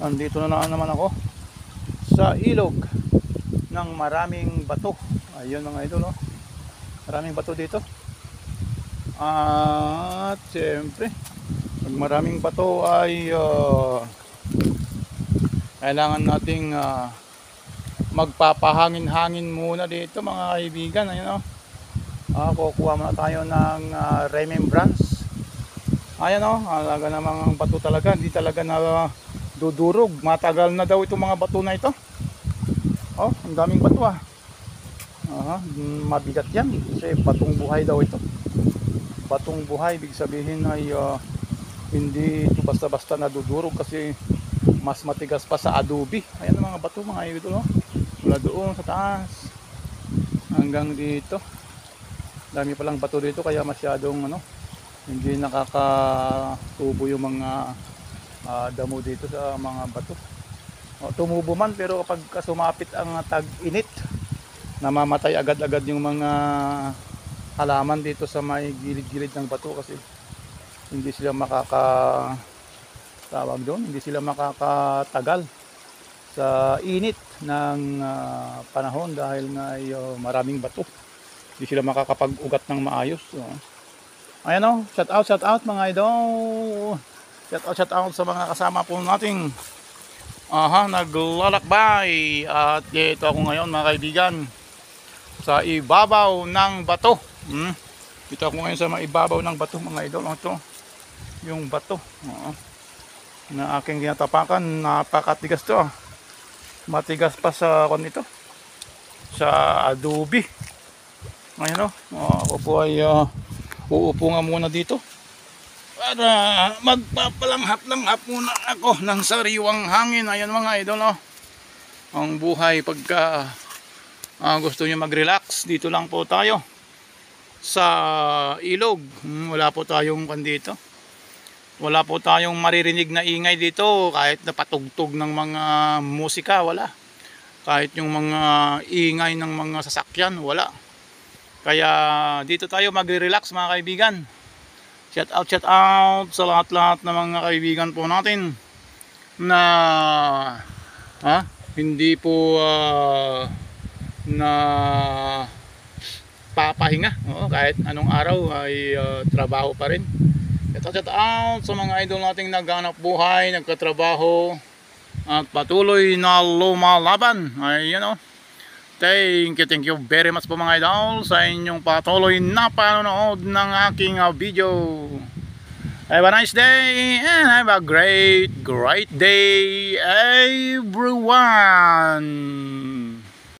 Andito na naman ako sa ilog ng maraming bato. Ayun mga idol, oh. Maraming bato dito. At siyempre, pag maraming bato ay kailangan nating magpapahangin-hangin muna dito mga kaibigan. Ayun, oh. Kukuha muna tayo ng remembrance. Ayan, oh, alaga namang bato talaga, hindi talaga na dudurog. Matagal na daw itong mga bato na ito. Oh, ang daming bato ah. Mabigat yan kasi batong buhay daw ito. Batong buhay, ibig sabihin ay hindi ito basta-basta nadudurog kasi mas matigas pa sa adobe. Ayan ang mga bato mga idol, oh. Mula doon sa taas hanggang dito. Dami palang bato dito kaya masyadong hindi nakakatubo yung mga damo dito sa mga bato. Tumubo man pero kapag sumapit ang tag-init, namamatay agad-agad yung mga halaman dito sa may gilid-gilid ng bato kasi hindi sila hindi sila makakatagal sa init ng panahon dahil nga maraming bato. Hindi sila makakapag-ugat ng maayos. Ayan, oh, shout out mga idol. Shout out sa mga kasama po nating naglalakbay. At dito ako ngayon mga kaibigan sa ibabaw ng bato. Dito ako ngayon sa ibabaw ng bato mga idol. Ito yung bato na aking ginatapakan. Napakatigas to. Matigas pa sa nito, sa adobe. Ngayon, ako po ay uupo nga muna dito para magpapalanghap-langhap muna ako ng sariwang hangin. Ayan mga idol, ang buhay pagka gusto nyo mag-relax, dito lang po tayo sa ilog. Wala po tayong dito, wala po tayong maririnig na ingay dito, kahit na patugtog ng mga musika, wala. Kahit yung mga ingay ng mga sasakyan, wala. Kaya dito tayo magre-relax mga kaibigan. Shout out sa lahat-lahat ng mga kaibigan po natin na hindi po na papahinga. Kahit anong araw ay trabaho pa rin. Shout out sa mga idol nating naghanap buhay, nagkatrabaho at patuloy na lumalaban. Ayan, Thank you very much po mga idol sa inyong patuloy na panonood ng aking video. Have a nice day and have a great day everyone.